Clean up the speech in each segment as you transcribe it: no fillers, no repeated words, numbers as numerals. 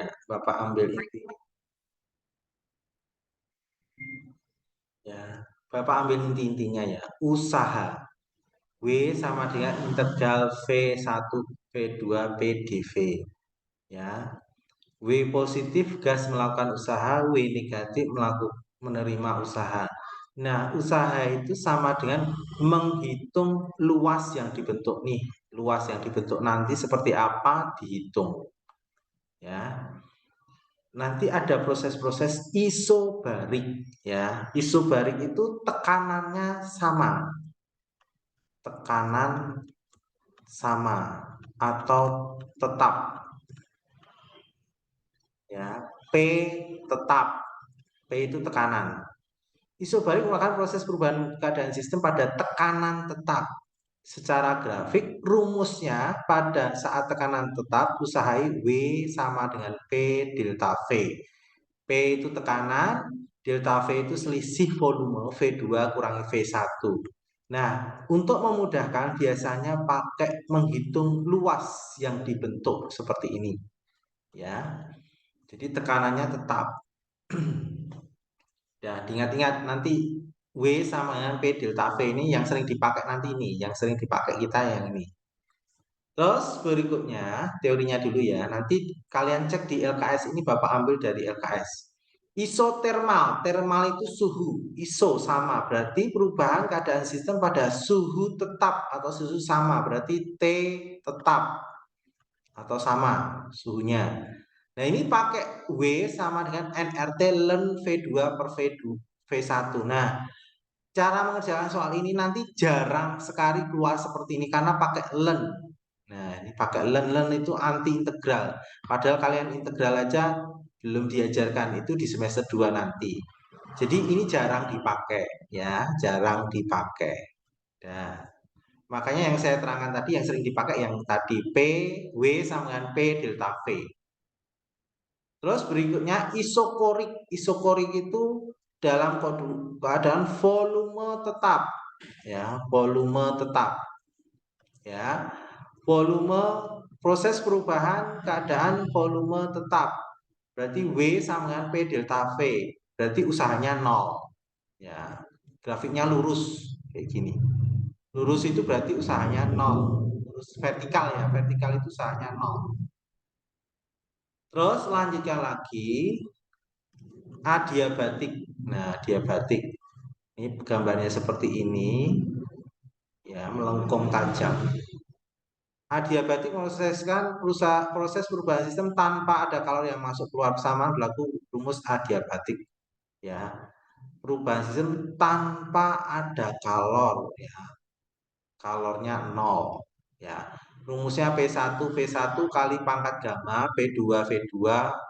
Ya, Bapak ambil inti. Ya, Bapak ambil inti-intinya ya. Usaha W sama dengan integral V1 V2 P dV. Ya. W positif gas melakukan usaha, W negatif menerima usaha. Nah, usaha itu sama dengan menghitung luas yang dibentuk nih. Luas yang dibentuk nanti seperti apa dihitung. Ya. Nanti ada proses-proses isobarik ya. Isobarik itu tekanannya sama. Tekanan sama atau tetap ya. P tetap. P itu tekanan. Isobarik merupakan proses perubahan keadaan sistem pada tekanan tetap. Secara grafik, rumusnya pada saat tekanan tetap, usaha W sama dengan P delta V. P itu tekanan, delta V itu selisih volume V2 kurangi V1. Nah, untuk memudahkan biasanya pakai menghitung luas yang dibentuk seperti ini. Ya. Jadi tekanannya tetap. Ya, diingat-ingat nanti W sama dengan P delta V ini yang sering dipakai nanti ini, yang sering dipakai kita yang ini. Terus berikutnya teorinya dulu ya. Nanti kalian cek di LKS ini Bapak ambil dari LKS. Isotermal, termal itu suhu, iso sama berarti perubahan keadaan sistem pada suhu tetap atau suhu sama berarti T tetap atau sama suhunya. Nah, ini pakai W sama dengan nRT ln V2 per V1. Nah, cara mengerjakan soal ini nanti jarang sekali keluar seperti ini karena pakai ln. Nah, ini pakai ln itu anti integral. Padahal kalian integral aja belum diajarkan itu di semester 2 nanti. Jadi ini jarang dipakai ya, jarang dipakai. Nah, makanya yang saya terangkan tadi yang sering dipakai yang tadi P W sama dengan P delta V. Terus berikutnya isokorik. Isokorik itu dalam keadaan volume tetap ya, volume tetap. Ya. Volume proses perubahan keadaan volume tetap. Berarti W sama dengan P delta V. Berarti usahanya 0. Ya. Grafiknya lurus kayak gini. Lurus itu berarti usahanya 0. Lurus vertikal ya, vertikal itu usahanya 0. Terus lanjutkan lagi adiabatik. Nah, adiabatik ini gambarnya seperti ini. Ya, melengkung tajam. Adiabatik memproseskan proses perubahan sistem tanpa ada kalor yang masuk keluar bersamaan berlaku rumus adiabatik. Ya, perubahan sistem tanpa ada kalor ya. Kalornya 0 ya. Rumusnya P1 V1 kali pangkat gamma, P2 V2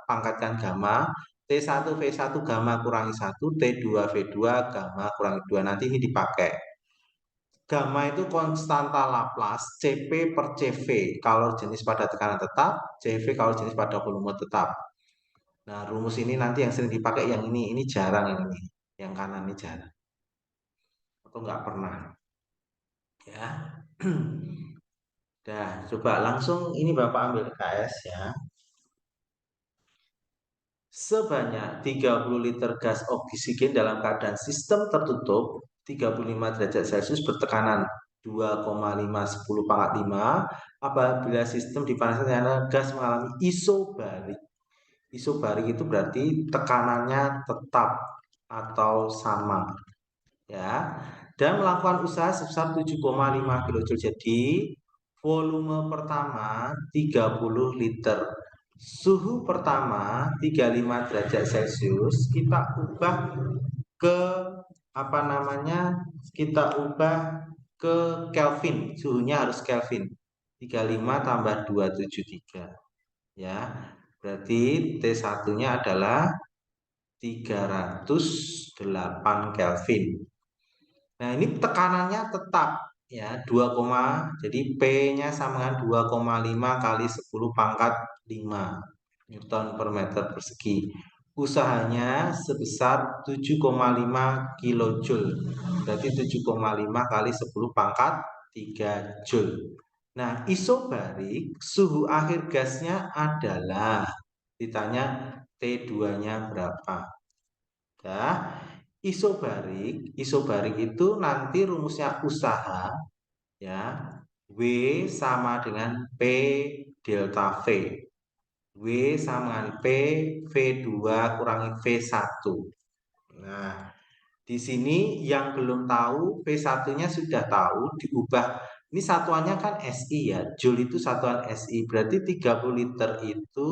pangkatkan gamma, T1 V1 gamma kurangi 1, T2 V2 gamma kurangi 2. Nanti ini dipakai. Gamma itu konstanta Laplace Cp per Cv kalau jenis pada tekanan tetap, Cv kalau jenis pada volume tetap. Nah, rumus ini nanti yang sering dipakai yang ini jarang yang ini. Yang kanan ini jarang. Atau nggak pernah. Ya. Dah, coba langsung ini Bapak ambil KS ya. Sebanyak 30 liter gas oksigen dalam keadaan sistem tertutup 35 derajat Celcius bertekanan 2,510 pangkat 5 apabila sistem dipanaskan karena gas mengalami isobarik. Isobarik itu berarti tekanannya tetap atau sama ya. Dan melakukan usaha sebesar 7,5 kJ. Jadi volume pertama 30 liter. Suhu pertama 35 derajat Celcius kita ubah ke apa namanya? Kita ubah ke Kelvin. Suhunya harus Kelvin. 35 tambah 273 ya. Berarti T1-nya adalah 308 Kelvin. Nah, ini tekanannya tetap ya 2, jadi P-nya sama dengan 2,5 kali 10 pangkat 5 Newton per meter persegi. Usahanya sebesar 7,5 kilojoule. Berarti 7,5 kali 10 pangkat 3 joule. Nah, isobarik suhu akhir gasnya adalah ditanya T2-nya berapa. Ya, isobarik itu nanti rumusnya usaha ya. W sama dengan P delta V. W sama dengan P V2 kurangi V1. Nah, di sini yang belum tahu V1-nya sudah tahu diubah. Ini satuannya kan SI ya. Joule itu satuan SI. Berarti 30 liter itu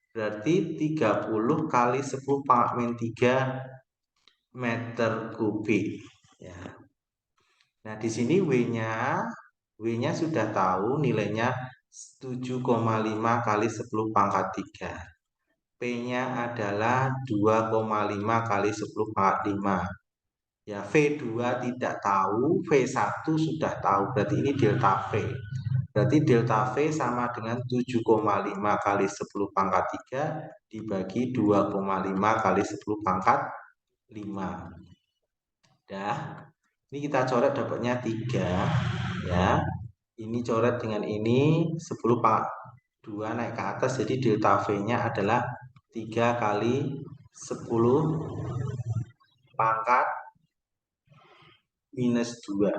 berarti 30 kali 10 pangkat min 3 meter kubik ya. Nah, di sini W-nya sudah tahu nilainya 7,5 kali 10 pangkat 3. P-nya adalah 2,5 kali 10 pangkat 5. Ya, V2 tidak tahu, V1 sudah tahu. Berarti ini delta V. Berarti delta V sama dengan 7,5 kali 10 pangkat 3 dibagi 2,5 kali 10 pangkat 5. Dah. Ini kita coret dapatnya 3 ya. Ini coret dengan ini 10 pangkat 2 naik ke atas, jadi delta V-nya adalah 3 kali 10 pangkat minus 2.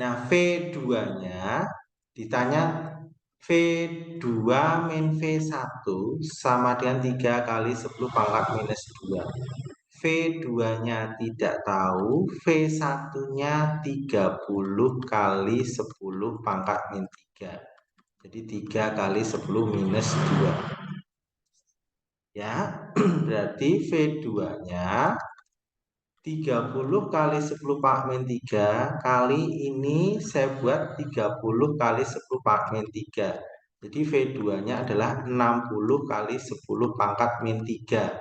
Nah, V2-nya ditanya V2 min V1 sama dengan 3 kali 10 pangkat minus 2. V2-nya tidak tahu, V1-nya 30 kali 10 pangkat min 3. Jadi 3 kali 10 minus 2. Ya, berarti V2-nya 30 kali 10 pangkat min 3 kali ini saya buat 30 kali 10 pangkat min 3. Jadi V2-nya adalah 60 kali 10 pangkat min 3.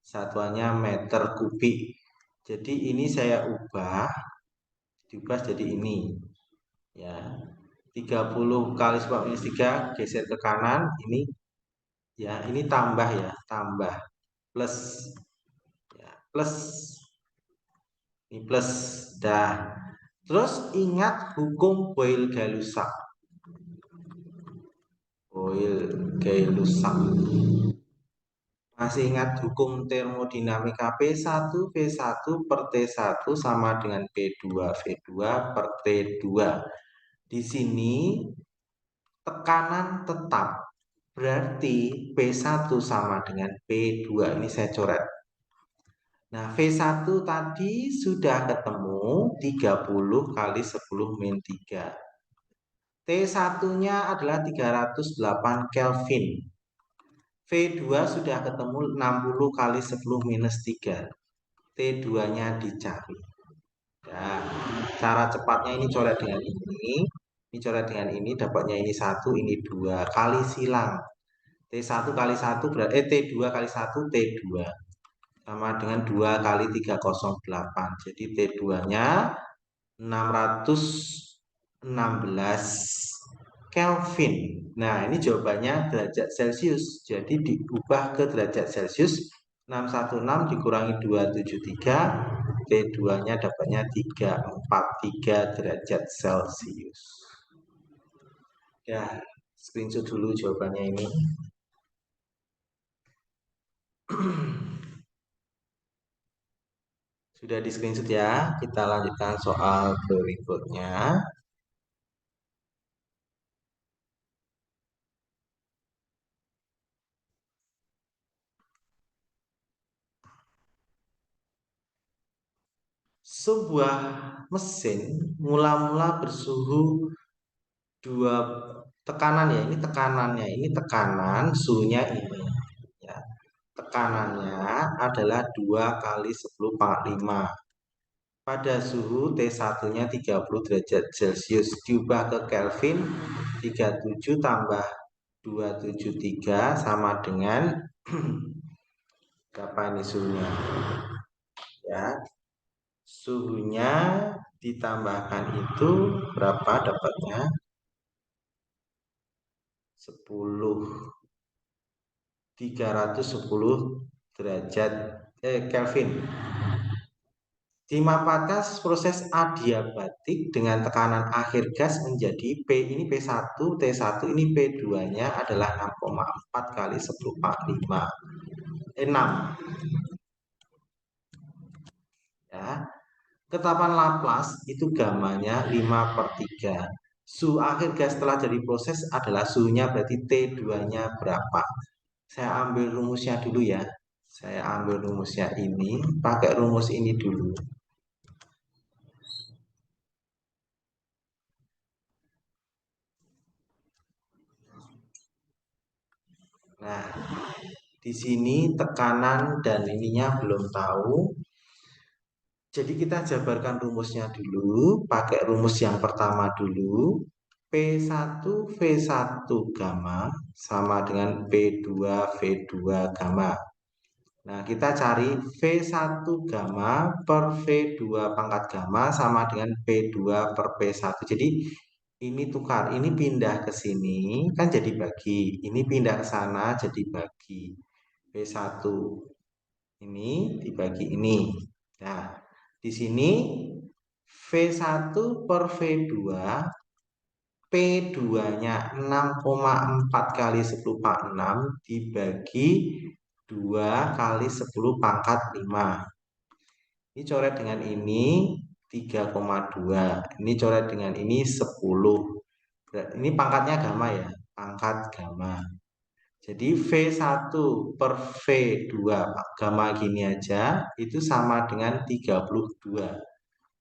Satuannya meter kubik. Jadi ini saya diubah jadi ini. Ya. 30 kali 10 minus 3 geser ke kanan, ini ya, ini tambah ya, tambah plus ya, plus ini plus dah. Terus ingat hukum Boyle-Galussac. Boyle-Galussac. Masih ingat hukum termodinamika P1 V1 per T1 sama dengan P2 V2 per T2. Di sini tekanan tetap. Berarti P1 sama dengan P2. Ini saya coret. Nah, V1 tadi sudah ketemu 30 kali 10 min 3. T1-nya adalah 308 Kelvin. V2 sudah ketemu 60 kali 10 minus 3. T2-nya dicari. Nah, cara cepatnya ini coret dengan ini. Ini coret dengan ini, dapatnya ini 1, ini 2. Kali silang. T1 kali 1 berarti T2 kali 1 T2. Sama dengan 2 kali 308. Jadi T2-nya 616 Kelvin. Nah, ini jawabannya derajat Celcius. Jadi diubah ke derajat Celcius. 616 dikurangi 273. T2-nya dapatnya 343 derajat Celcius. Ya, screenshot dulu jawabannya ini. Sudah di screenshot ya. Kita lanjutkan soal berikutnya. Sebuah mesin mula-mula bersuhu dua tekanan ya, ini tekanannya, ini tekanan, suhunya ini ya. Tekanannya adalah 2 kali 10 pangkat 5. Pada suhu T1-nya 30 derajat Celcius diubah ke Kelvin, 37 tambah 273 sama dengan berapa ini suhunya? Ya. Suhunya ditambahkan itu berapa dapatnya? 310 derajat Kelvin. Dimanfaatkan proses adiabatik dengan tekanan akhir gas menjadi P ini P1, T1 ini P2-nya adalah 6,4 kali 10 pangkat 5. 6. Ya. Ketetapan Laplace itu gamanya 5/3. Suhu akhir gas setelah jadi proses adalah suhunya berarti T2-nya berapa. Saya ambil rumusnya dulu ya. Saya ambil rumusnya ini, pakai rumus ini dulu. Nah, di sini tekanan dan ininya belum tahu. Jadi kita jabarkan rumusnya dulu, pakai rumus yang pertama dulu. P1 V1 gamma sama dengan P2 V2 gamma. Nah, kita cari V1 gamma per V2 pangkat gamma sama dengan P2 per P1. Jadi ini tukar, ini pindah ke sini kan jadi bagi, ini pindah ke sana jadi bagi. P1 ini dibagi ini. Nah, di sini V1 per V2 P2-nya 6,4 kali 10 pangkat 6 dibagi 2 kali 10 pangkat 5. Ini coret dengan ini 3,2. Ini coret dengan ini 10. Ini pangkatnya gamma ya, pangkat gamma. Jadi V1 per V2 gamma gini aja itu sama dengan 32.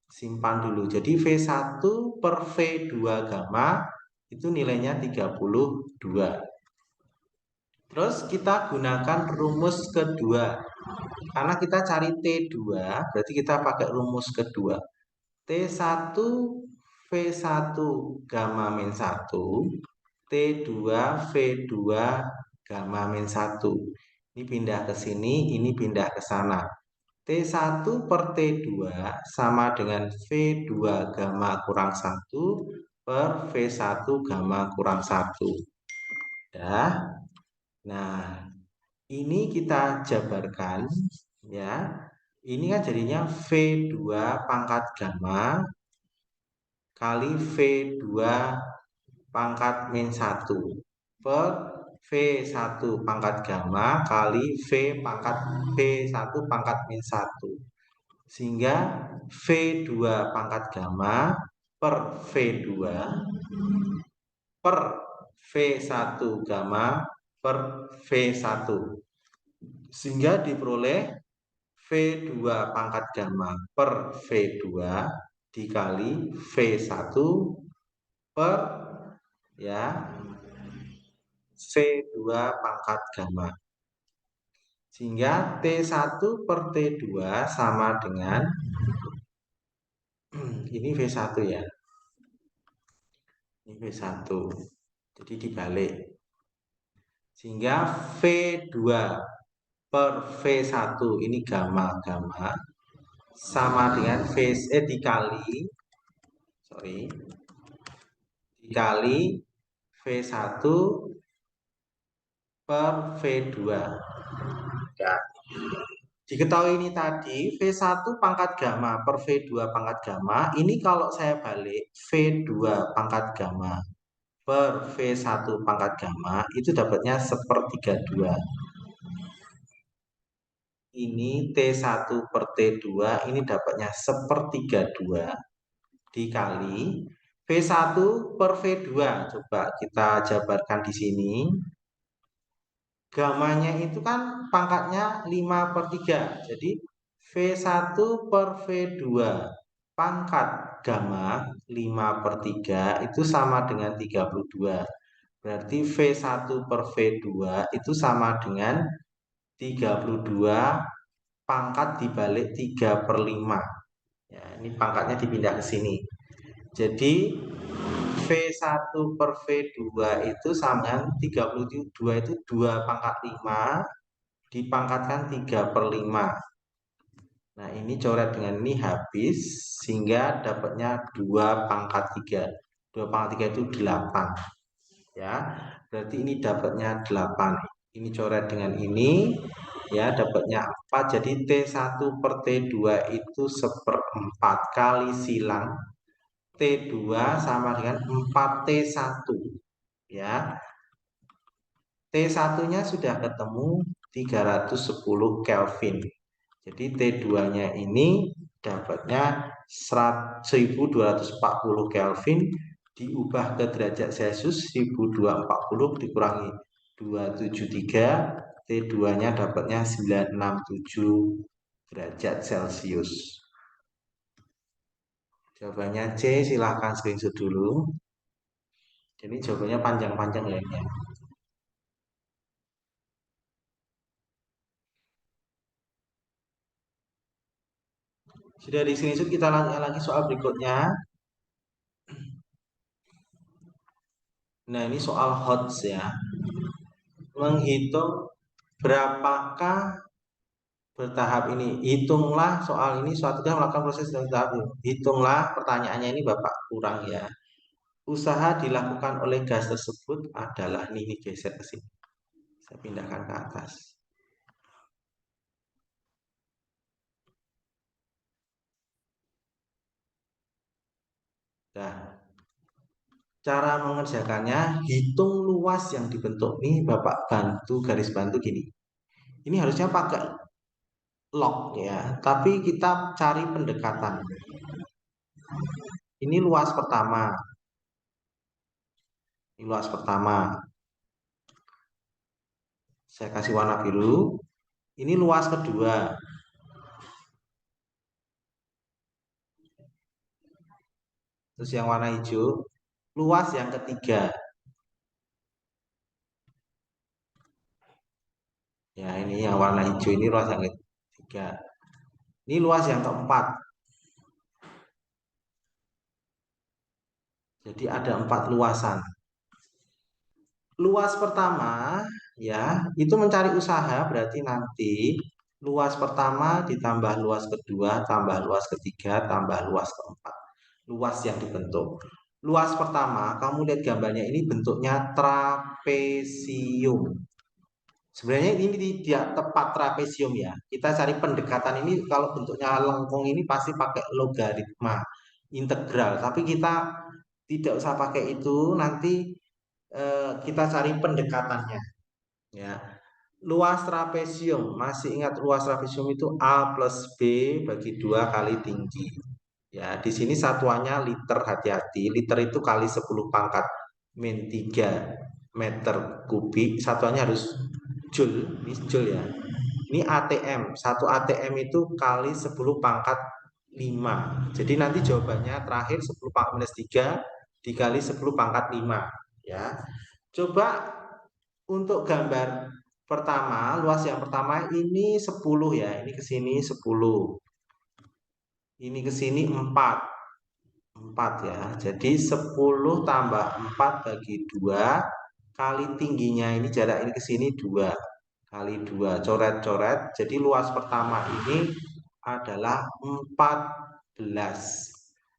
Simpan dulu. Jadi V1 per V2 gamma itu nilainya 32. Terus kita gunakan rumus kedua. Karena kita cari T2, berarti kita pakai rumus kedua. T1 V1 gamma min 1, T2 V2 gamma min 1. Ini pindah ke sini, ini pindah ke sana. T1 per T2 sama dengan V2 gamma kurang 1 per V1 gamma kurang 1. Dah. Nah, ini kita jabarkan ya. Ini kan jadinya V2 pangkat gamma kali V2 pangkat min 1 per V1 pangkat gamma kali V pangkat V1 pangkat min 1. Sehingga V2 pangkat gamma per V2 per V1 gamma per V1. Sehingga diperoleh V2 pangkat gamma per V2 dikali V1 per ya V2 pangkat gamma. Sehingga T1 per T2 sama dengan ini V1 ya. Ini V1. Jadi dibalik. Sehingga V2 per V1 ini gamma sama dengan dikali V1 per V2. Ya. Diketahui ini tadi V1 pangkat gamma per V2 pangkat gamma. Ini kalau saya balik V2 pangkat gamma per V1 pangkat gamma itu dapatnya 1/32. Ini T1 per T2 ini dapatnya 1/32 dikali V1 per V2. Coba kita jabarkan di sini. Gamanya itu kan pangkatnya 5/3. Jadi V1 per V2 pangkat gamma 5/3 itu sama dengan 32. Berarti V1 per V2 itu sama dengan 32 pangkat dibalik 3/5. Ya, ini pangkatnya dipindah ke sini. Jadi V1 per V2 itu sama dengan 32 itu 2 pangkat 5 dipangkatkan 3/5. Nah, ini coret dengan ini habis sehingga dapatnya 2 pangkat 3. 2 pangkat 3 itu 8. Ya. Berarti ini dapatnya 8. Ini coret dengan ini ya, dapatnya 4. Jadi T1 per T2 itu 1/4 kali silang T2 sama dengan 4T1 ya. T1-nya sudah ketemu 310 Kelvin. Jadi T2-nya ini dapatnya 1240 Kelvin diubah ke derajat Celcius 1240 dikurangi 273, T2-nya dapatnya 967 derajat Celcius. Jawabannya C, silahkan screenshot dulu. Jadi jawabannya panjang-panjang ya ini. Sudah di screenshot, kita lanjut lagi soal berikutnya. Nah, ini soal HOTS ya. Menghitung berapakah bertahap ini. Hitunglah soal ini suatu kali melakukan proses bertahap. Hitunglah, pertanyaannya ini Bapak kurang ya. Usaha dilakukan oleh gas tersebut adalah ini geser ke sini. Saya pindahkan ke atas. Nah, cara mengerjakannya, hitung luas yang dibentuk. Nih Bapak bantu garis bantu gini. Ini harusnya pakai log ya, tapi kita cari pendekatan. Ini luas pertama. Ini luas pertama. Saya kasih warna biru. Ini luas kedua. Terus yang warna hijau, luas yang ketiga. Ya, ini yang warna hijau ini luas yang ketiga. Ini luas yang keempat. Jadi ada 4 luasan. Luas pertama ya, itu mencari usaha berarti nanti luas pertama ditambah luas kedua, tambah luas ketiga, tambah luas keempat. Luas yang dibentuk. Luas pertama, kamu lihat gambarnya ini bentuknya trapesium. Sebenarnya ini tidak tepat trapesium ya. Kita cari pendekatan ini kalau bentuknya lengkung ini pasti pakai logaritma integral. Tapi kita tidak usah pakai itu. Nanti kita cari pendekatannya. Ya, luas trapesium. Masih ingat luas trapesium itu A plus B bagi 2 kali tinggi. Ya, di sini satuannya liter, hati-hati. Liter itu kali 10 pangkat min 3 meter kubik. Satuannya harus joule, ini joule ya. Ini ATM, 1 ATM itu kali 10 pangkat 5. Jadi nanti jawabannya terakhir 10 pangkat minus 3 dikali 10 pangkat 5 ya. Coba untuk gambar pertama, luas yang pertama ini 10 ya. Ini ke sini 10. Ini ke sini 4. 4 ya. Jadi 10 tambah 4 bagi 2 kali tingginya ini jarak ini ke sini 2 kali 2 coret-coret. Jadi luas pertama ini adalah 14.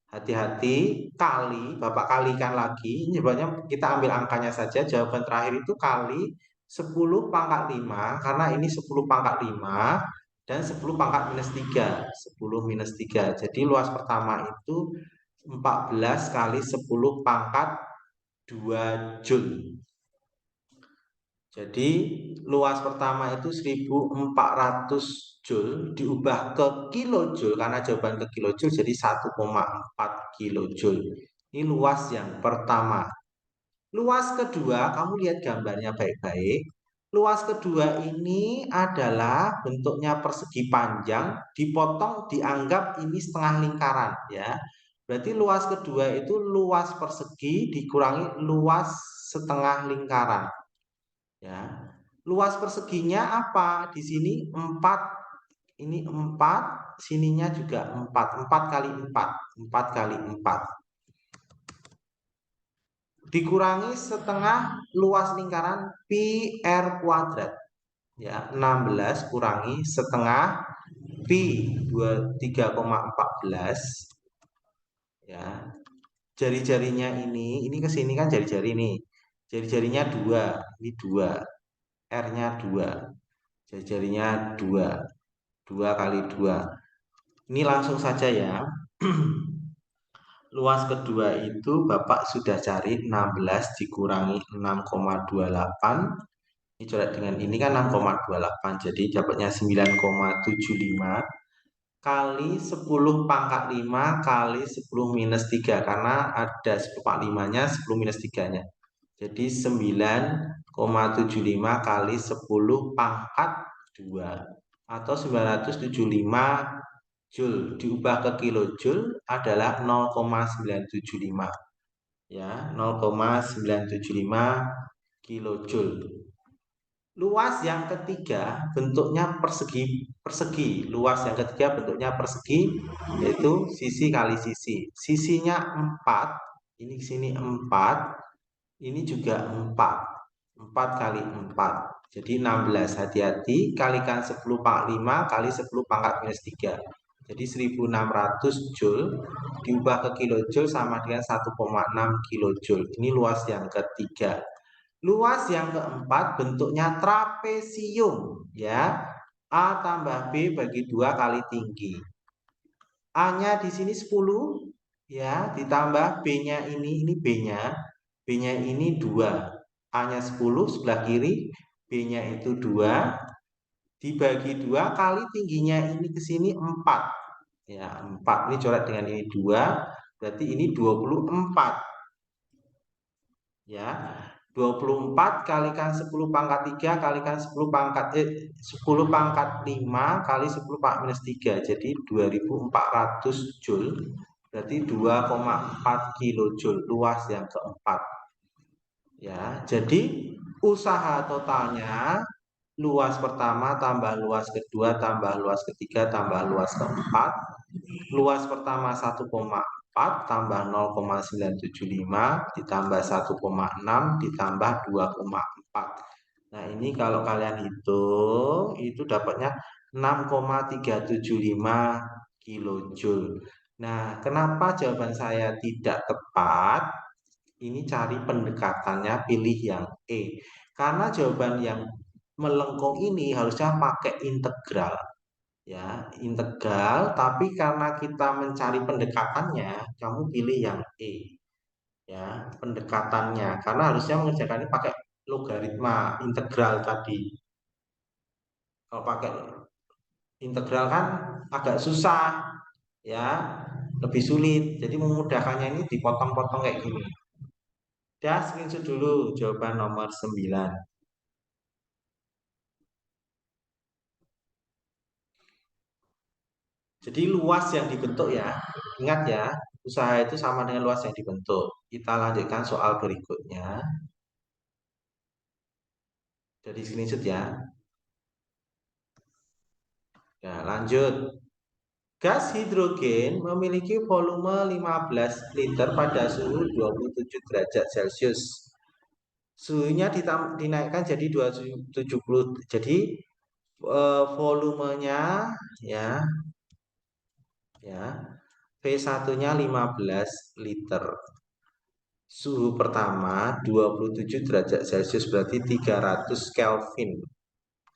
Hati-hati kali, Bapak kalikan lagi. Ini jawabannya kita ambil angkanya saja. Jawaban terakhir itu kali 10 pangkat 5 karena ini 10 pangkat 5 dan 10 pangkat minus 3. 10 minus 3. Jadi luas pertama itu 14 kali 10 pangkat 2 Joule. Jadi luas pertama itu 1400 Joule diubah ke kilojoule karena jawaban ke kilojoule jadi 1,4 kilojoule. Ini luas yang pertama. Luas kedua, kamu lihat gambarnya baik-baik. Luas kedua ini adalah bentuknya persegi panjang, dipotong dianggap ini setengah lingkaran ya. Berarti luas kedua itu luas persegi dikurangi luas setengah lingkaran. Ya. Luas perseginya apa? Di sini 4, ini 4, sininya juga 4. 4 kali 4, 4 kali 4. Dikurangi setengah luas lingkaran pi r kuadrat. Ya, 16 kurangi setengah pi 3,14 ya. Jari-jarinya ini ke sini kan jari-jari nih. Jari-jarinya 2, ini 2. R-nya 2. Jari-jarinya 2. 2 kali 2. Ini langsung saja ya. Luas kedua itu Bapak sudah cari 16 dikurangi 6,28. Ini coret dengan ini kan 6,28. Jadi dapatnya 9,75 kali 10 pangkat 5 kali 10 minus 3. Karena ada 10 pangkat 5-nya, 10 minus 3-nya. Jadi 9,75 kali 10 pangkat 2. Atau 975 Joule diubah ke kilojoule adalah 0,975 ya, 0,975 kilojoule. Luas yang ketiga bentuknya persegi. Luas yang ketiga bentuknya persegi, yaitu sisi kali sisi. Sisinya 4, ini sini 4, ini juga 4. 4 kali 4. Jadi 16, hati-hati, kalikan 10 pangkat 5 kali 10 pangkat minus 3. Jadi 1600 Joule diubah ke kilojoule sama dengan 1,6 kilojoule. Ini luas yang ketiga. Luas yang keempat bentuknya trapesium ya. A tambah B bagi 2 kali tinggi. A-nya di sini 10 ya, ditambah B-nya ini B-nya. B-nya ini 2. A-nya 10 sebelah kiri, B-nya itu 2 dibagi 2 kali tingginya ini ke sini 4. Ya, 4 ini coret dengan ini 2, berarti ini 24. Ya. 24 kalikan 10 pangkat 3 kalikan 10 pangkat 10 pangkat 5 kali 10 pangkat minus 3. Jadi 2400 Joule. Berarti 2,4 kilojoule luas yang keempat. Ya, jadi usaha totalnya luas pertama tambah luas kedua tambah luas ketiga tambah luas keempat. Luas pertama 1,4 tambah 0,975 ditambah 1,6 ditambah 2,4. Nah, ini kalau kalian hitung itu dapatnya 6,375 kilojoule. Nah, kenapa jawaban saya tidak tepat? Ini cari pendekatannya, pilih yang E. Karena jawaban yang melengkung ini harusnya pakai integral. Ya, integral, tapi karena kita mencari pendekatannya, kamu pilih yang E. Ya, pendekatannya. Karena harusnya mengerjakan ini pakai logaritma integral tadi. Kalau pakai integral kan agak susah, ya, lebih sulit. Jadi memudahkannya ini dipotong-potong kayak gini. Dah, screenshot dulu jawaban nomor 9. Jadi luas yang dibentuk ya, ingat ya, usaha itu sama dengan luas yang dibentuk. Kita lanjutkan soal berikutnya. Jadi screenshot ya. Nah, lanjut. Gas hidrogen memiliki volume 15 liter pada suhu 27 derajat Celcius. Suhunya dinaikkan jadi 270. Jadi volumenya ya V1-nya 15 liter. Suhu pertama 27 derajat Celcius berarti 300 Kelvin.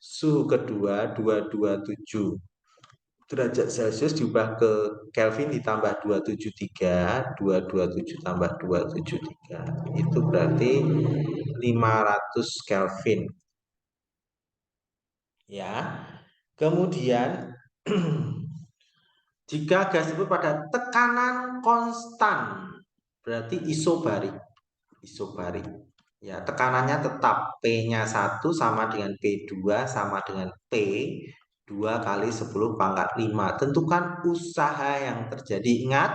Suhu kedua 227 derajat Celcius diubah ke Kelvin ditambah 273, 227 tambah 273. Itu berarti 500 Kelvin. Ya. Kemudian jika gas tersebut pada tekanan konstan berarti isobarik. Isobarik. Ya, tekanannya tetap P-nya 1 sama dengan P2 sama dengan P 2 kali 10 pangkat 5. Tentukan usaha yang terjadi. Ingat,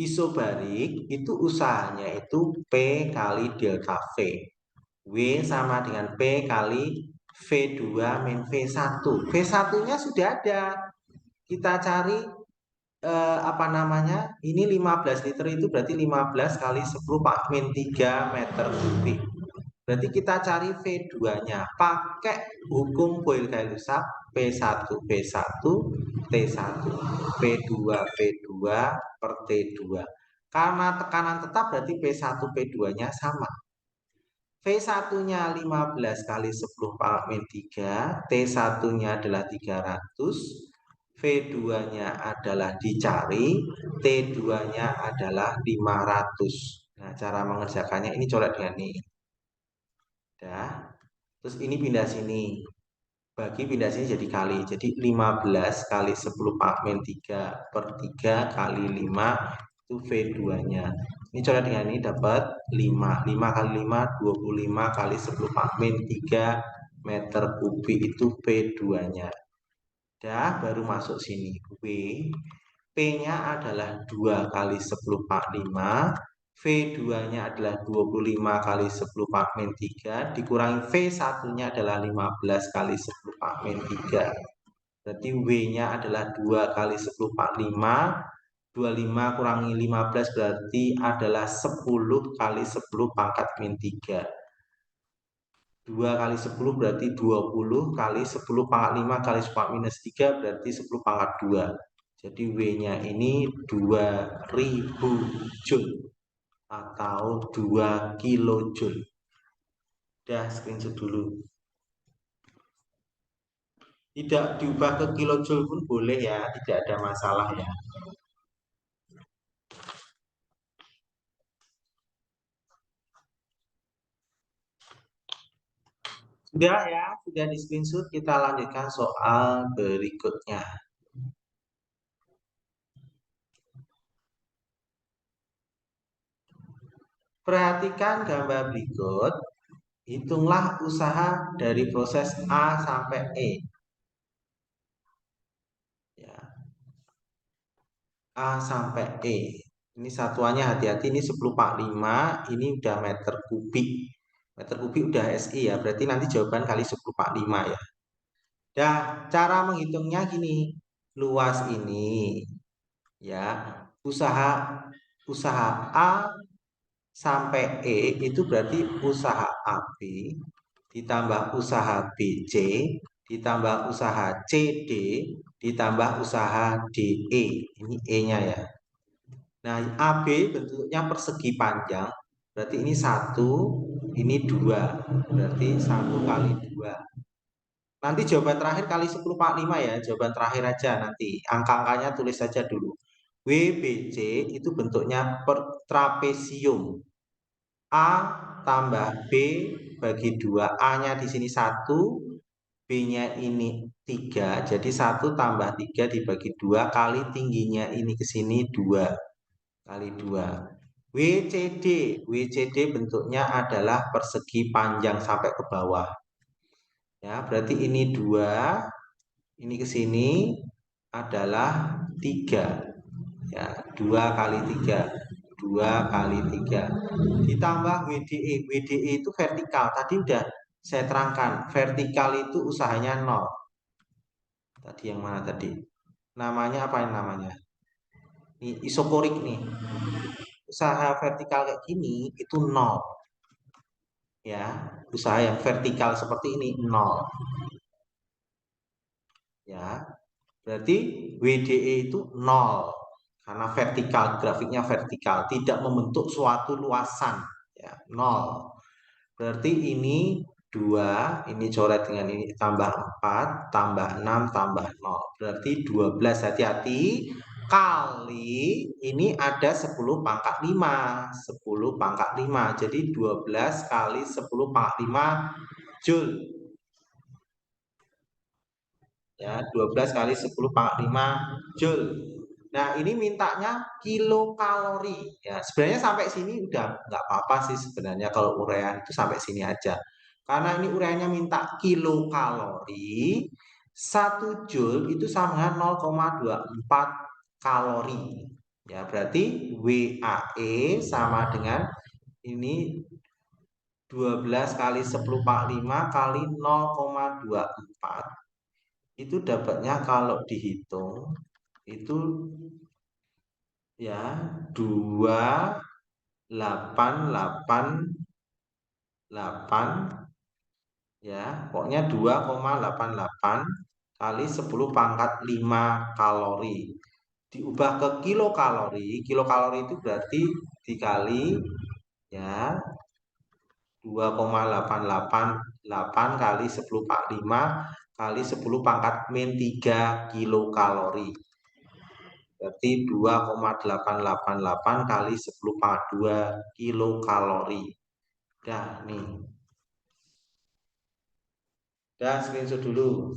isobarik itu usahanya itu P kali delta V. W sama dengan P kali V2 min V1. V1-nya sudah ada. Kita cari apa namanya? Ini 15 liter itu berarti 15 kali 10 min 3 meter kubik. Berarti kita cari V2-nya. Pakai hukum Boyle-Gay-Lussac P1 P1 T1 P2 P2 per T2. Karena tekanan tetap berarti P1 P2-nya sama. V1-nya 15 kali 10 pangkat min 3, T1-nya adalah 300, V2-nya adalah dicari, T2-nya adalah 500. Nah, cara mengerjakannya ini coret dengan ini. Dah. Terus ini pindah sini. Bagi pindah sini jadi kali. Jadi 15 kali 10 pangkat min 3 per 3 kali 5 itu V2-nya. Ini coret dengan ini dapat 5. 5 kali 5 25 kali 10 pangkat min 3 meter kubik itu V2-nya. Dah, baru masuk sini. W. P-nya adalah 2 kali 10 pangkat 5. V2-nya adalah 25 kali 10 pangkat min 3. Dikurangi V1-nya adalah 15 kali 10 pangkat min 3. Berarti W-nya adalah 2 kali 10 pangkat 5. 25 kurangi 15 berarti adalah 10 kali 10 pangkat min 3. 2 kali 10 berarti 20 kali 10 pangkat 5 kali 10 pangkat minus 3 berarti 10 pangkat 2. Jadi W-nya ini 2000 Joule atau 2 kilojoule. Udah, screenshot dulu. Tidak diubah ke kilojoule pun boleh ya, tidak ada masalah ya. Sudah ya, sudah di screenshot. Kita lanjutkan soal berikutnya. Perhatikan gambar berikut. Hitunglah usaha dari proses A sampai E. Ya, A sampai E. Ini satuannya hati-hati, ini 10/5, ini udah meter kubik. Meter kubik udah SI ya, berarti nanti jawaban kali 10/5 ya. Nah, cara menghitungnya gini. Luas ini ya, usaha usaha A sampai E itu berarti usaha AB ditambah usaha BC ditambah usaha CD ditambah usaha DE. Ini E-nya ya. Nah, AB bentuknya persegi panjang, berarti ini 1, ini 2, berarti 1 kali 2. Nanti jawaban terakhir kali 10/5 ya, jawaban terakhir aja nanti. Angka-angkanya tulis saja dulu. WBC itu bentuknya trapesium. A tambah B bagi 2. A-nya di sini 1, B-nya ini 3. Jadi 1 tambah 3 dibagi 2 kali tingginya ini ke sini 2 kali 2. WCD. WCD bentuknya adalah persegi panjang sampai ke bawah. Ya, berarti ini 2, ini ke sini adalah 3. Ya, 2 kali 3. 2 kali 3. Ditambah WDE. WDE itu vertikal. Tadi udah saya terangkan. Vertikal itu usahanya 0. Tadi yang mana tadi? Namanya apa yang namanya? Ini isokorik nih. Usaha vertikal kayak gini itu 0. Ya, usaha yang vertikal seperti ini 0. Ya, berarti WDE itu 0 karena vertikal, grafiknya vertikal, tidak membentuk suatu luasan, ya, 0. Berarti ini 2, ini coret dengan ini tambah 4, tambah 6, tambah 0. Berarti 12, hati-hati, kali ini ada 10/5. 10/5. Jadi 12 kali 10/5 Joule. Ya, 12 kali 10/5 Joule. Nah, ini mintanya kilokalori. Ya, sebenarnya sampai sini udah nggak apa-apa sih sebenarnya kalau uraian itu sampai sini aja. Karena ini uraiannya minta kilokalori, 1 Joule itu sama dengan 0,24 kalori. Ya, berarti WAE sama dengan ini 12 kali 10/5 kali 0,24. Itu dapatnya kalau dihitung itu ya 2,888 ya, pokoknya 2,88 kali 10/5 kalori. Diubah ke kilokalori, kilokalori itu berarti dikali ya 2,888 kali 10 pangkat 5 kali 10 pangkat min 3 kilokalori. Berarti 2,888 kali 10 pangkat 2 kilokalori. Udah, nih. Dan screenshot dulu.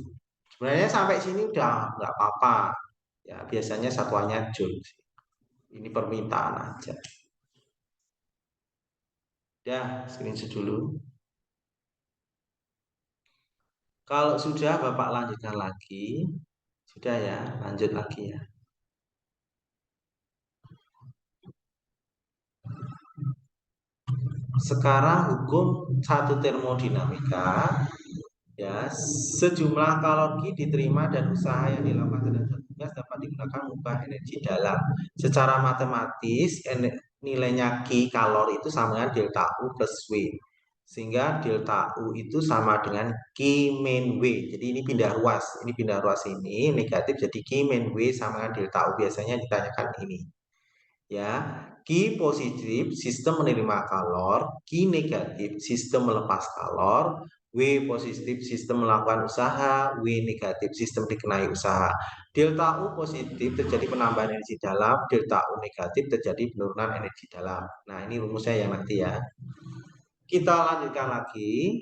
Sebenarnya sampai sini udah nggak apa-apa. Ya, biasanya satuannya joule. Ini permintaan aja. Udah, screenshot dulu. Kalau sudah, Bapak lanjutkan lagi. Sudah ya, lanjut lagi ya. Sekarang hukum satu termodinamika, ya, sejumlah kalori diterima dan usaha yang dilakukan terhadap tugas dapat digunakan mengubah energi dalam. Secara matematis, nilainya Q kalori itu sama dengan delta U plus W. Sehingga delta U itu sama dengan Q min W. Jadi ini pindah ruas. Ini pindah ruas ini negatif, jadi Q min W sama dengan delta U. Biasanya ditanyakan ini. Ya, Q positif sistem menerima kalor, Q negatif sistem melepas kalor, W positif sistem melakukan usaha, W negatif sistem dikenai usaha. Delta U positif terjadi penambahan energi dalam, delta U negatif terjadi penurunan energi dalam. Nah, ini rumusnya yang nanti ya. Kita lanjutkan lagi.